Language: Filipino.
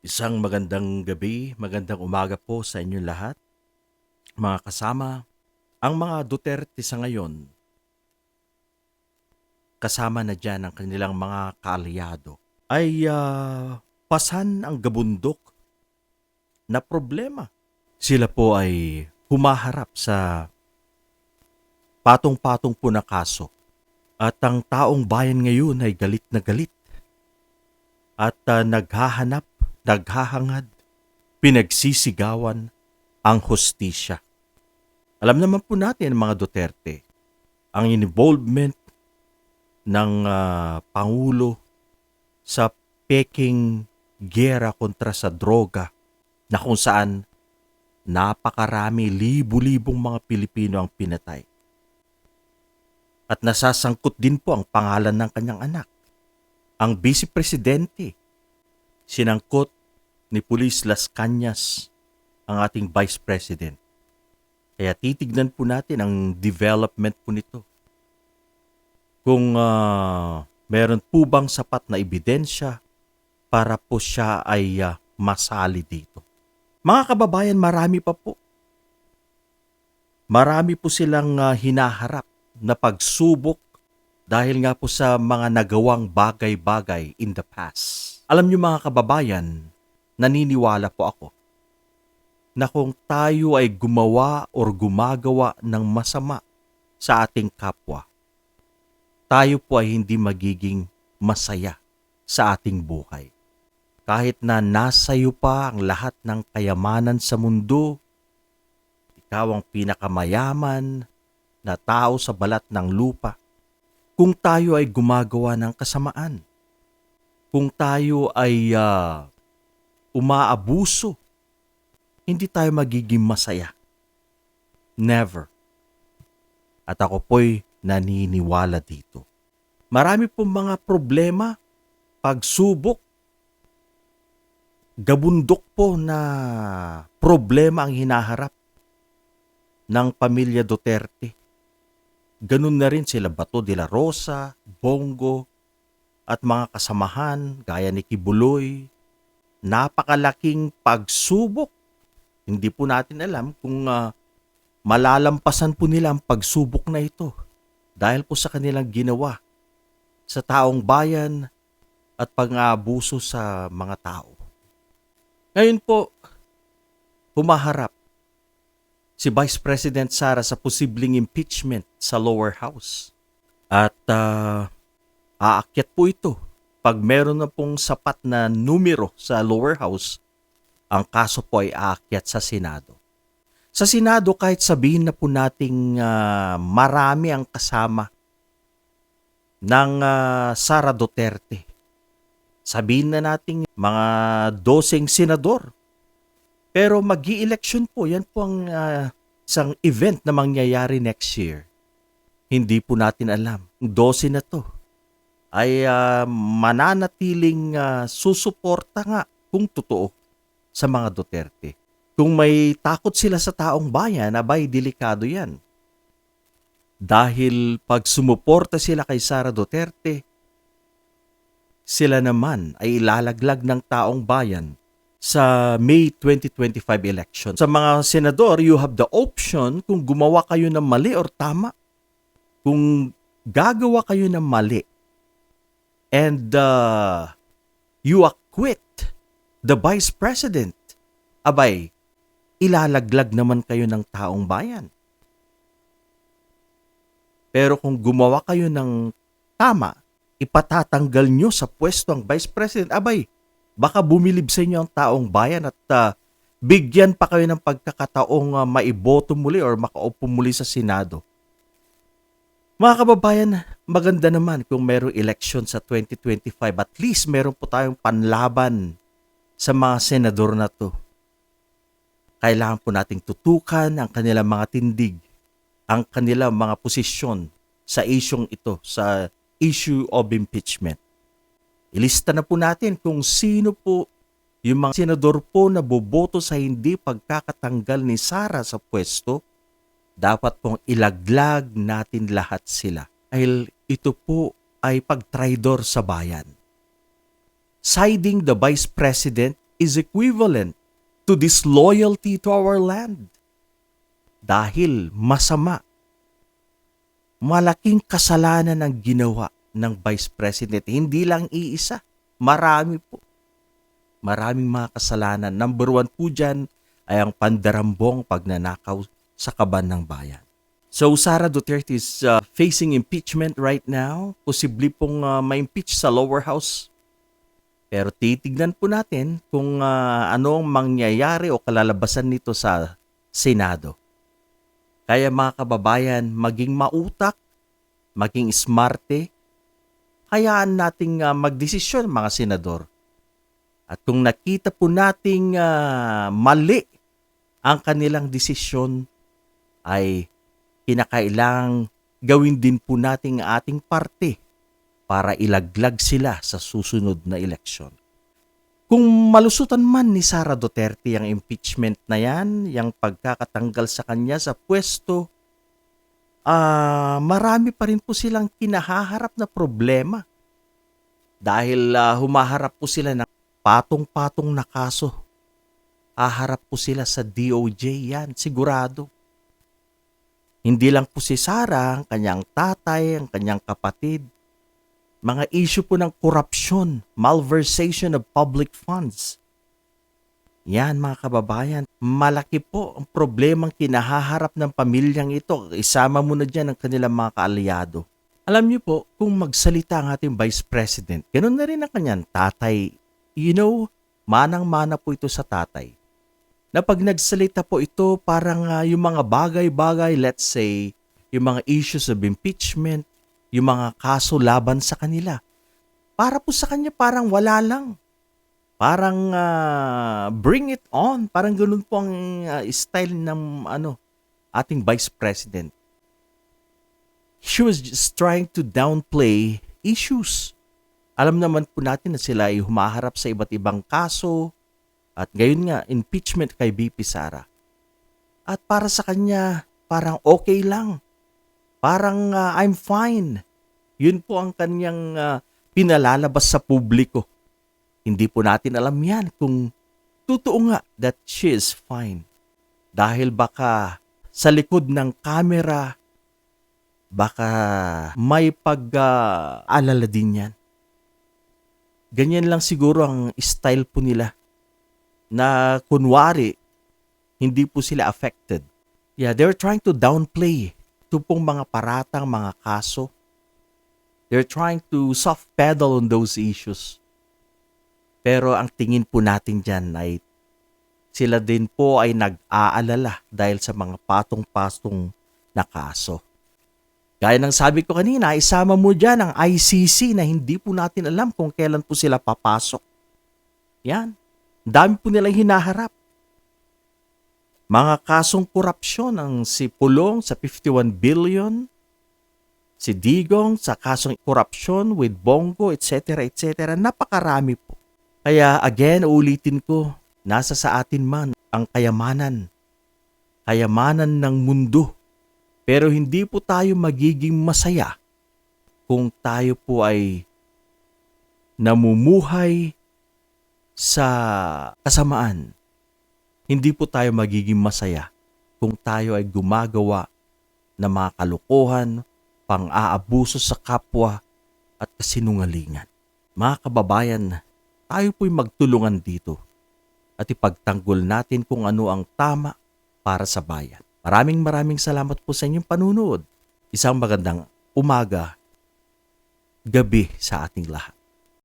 Isang magandang gabi, magandang umaga po sa inyong lahat. Mga kasama, ang mga Duterte sa ngayon, kasama na dyan ang kanilang mga kaalyado, ay pasan ang gabundok na problema. Sila po ay humaharap sa patong-patong po na kaso. At ang taong bayan ngayon ay galit na galit at naghahanap, naghahangad, pinagsisigawan ang hustisya. Alam naman po natin mga Duterte, ang involvement ng Pangulo sa peking gera kontra sa droga na kung saan napakarami, libu-libong mga Pilipino ang pinatay. At nasasangkot din po ang pangalan ng kanyang anak. Ang Vice Presidente, sinangkot ni Police Las Cañas, ang ating Vice President. Kaya titignan po natin ang development po nito. Kung meron po bang sapat na ebidensya para po siya ay masali dito. Mga kababayan, marami pa po. Marami po silang hinaharap na pagsubok dahil nga po sa mga nagawang bagay-bagay in the past. Alam niyo mga kababayan, naniniwala po ako na kung tayo ay gumawa or gumagawa ng masama sa ating kapwa, tayo po ay hindi magiging masaya sa ating buhay. Kahit na nasa iyo pa ang lahat ng kayamanan sa mundo, ikaw ang pinakamayaman na tao sa balat ng lupa, kung tayo ay gumagawa ng kasamaan, kung tayo ay umaabuso, hindi tayo magiging masaya. Never. At ako po'y naniniwala dito. Marami pong mga problema, pagsubok, gabundok po na problema ang hinaharap ng pamilya Duterte. Ganun na rin sila Bato de la Rosa, Bongo, at mga kasamahan gaya ni Kibuloy. Napakalaking pagsubok. Hindi po natin alam kung malalampasan po nila ang pagsubok na ito dahil po sa kanilang ginawa sa taong bayan at pang-aabuso sa mga tao. Ngayon po, humaharap si Vice President Sara sa posibleng impeachment sa lower house. At aakyat po ito. Pag meron na pong sapat na numero sa lower house, ang kaso po ay aakyat sa Senado. Sa Senado, kahit sabihin na po nating marami ang kasama ng Sara Duterte. Sabihin na nating mga 12 senador. Pero mag-i-election po, yan po ang isang event na mangyayari next year. Hindi po natin alam. 12 na to ay mananatiling susuporta nga kung totoo sa mga Duterte. Kung may takot sila sa taong bayan, abay, delikado yan. Dahil pag sumuporta sila kay Sara Duterte, sila naman ay ilalaglag ng taong bayan sa May 2025 election. Sa mga senador, you have the option kung gumawa kayo ng mali or tama. Kung gagawa kayo ng mali and you acquit the Vice President, abay, ilalaglag naman kayo ng taong bayan. Pero kung gumawa kayo ng tama, ipatatanggal nyo sa pwesto ang Vice President, abay, baka bumilib sa inyo ang taong bayan at bigyan pa kayo ng pagkakataong maiboto muli or makaupo muli sa Senado. Mga kababayan, maganda naman kung mayroong election sa 2025. At least meron po tayong panlaban sa mga senador na to. Kailangan po nating tutukan ang kanilang mga tindig, ang kanilang mga posisyon sa isyong ito, sa issue of impeachment. Ilista na po natin kung sino po yung mga senador po na boboto sa hindi pagkakatanggal ni Sara sa pwesto. Dapat pong ilaglag natin lahat sila. Dahil ito po ay pagtraidor sa bayan. Siding the Vice President is equivalent to disloyalty to our land. Dahil masama, malaking kasalanan ang ginawa ng Vice President. Hindi lang iisa, marami po. Maraming mga kasalanan. Number 1 po dyan ay ang pandarambong pagnanakaw sa kaban ng bayan. So Sara Duterte is facing impeachment right now. Posible pong ma-impeach sa lower house. Pero titignan po natin kung ano ang mangyayari o kalalabasan nito sa Senado. Kaya mga kababayan, maging mautak, maging smarte, hayaan nating magdesisyon mga senador. At kung nakita po nating mali ang kanilang desisyon, ay kinakailangang gawin din po nating ating parte para ilaglag sila sa susunod na eleksyon. Kung malusutan man ni Sara Duterte ang impeachment na yan, yung pagkakatanggal sa kanya sa pwesto, marami pa rin po silang kinahaharap na problema. Dahil humaharap po sila ng patong-patong na kaso. Haharap po sila sa DOJ yan, sigurado. Hindi lang po si Sara, ang kanyang tatay, ang kanyang kapatid. Mga issue po ng korupsyon, malversation of public funds. Yan mga kababayan, malaki po ang problemang kinahaharap ng pamilyang ito. Isama mo na dyan ang kanilang mga kaalyado. Alam niyo po, kung magsalita ang ating Vice President, ganoon na rin ang kanyang tatay. You know, manang-mana po ito sa tatay. Na pag nagsalita po ito, parang yung mga bagay-bagay, let's say, yung mga issues of impeachment, yung mga kaso laban sa kanila. Para po sa kanya parang wala lang. Parang bring it on. Parang ganun po ang style ng ating Vice President. She was just trying to downplay issues. Alam naman po natin na sila ay humaharap sa iba't ibang kaso at ngayon nga impeachment kay VP Sara. At para sa kanya parang okay lang. Parang I'm fine. Yun po ang kanyang pinalalabas sa publiko. Hindi po natin alam yan kung totoo nga that she is fine. Dahil baka sa likod ng camera, baka may pag-alala din yan. Ganyan lang siguro ang style po nila na kunwari hindi po sila affected. Yeah, they're trying to downplay ito pong mga paratang, mga kaso. They're trying to soft pedal on those issues. Pero ang tingin po natin dyan ay sila din po ay nag-aalala dahil sa mga patong-patong na kaso. Gaya ng sabi ko kanina, isama mo dyan ang ICC na hindi po natin alam kung kailan po sila papasok. Yan. Dami po nilang hinaharap. Mga kasong korupsyon ang si Pulong sa 51 billion, si Digong sa kasong korupsyon with Bongo, etc. etc. Napakarami po. Kaya again, ulitin ko, nasa sa atin man ang kayamanan. Kayamanan ng mundo. Pero hindi po tayo magiging masaya kung tayo po ay namumuhay sa kasamaan. Hindi po tayo magiging masaya kung tayo ay gumagawa ng mga kalokohan, pang-aabuso sa kapwa at kasinungalingan. Mga kababayan, tayo po'y magtulungan dito at ipagtanggol natin kung ano ang tama para sa bayan. Maraming salamat po sa inyong panunood. Isang magandang umaga, gabi sa ating lahat.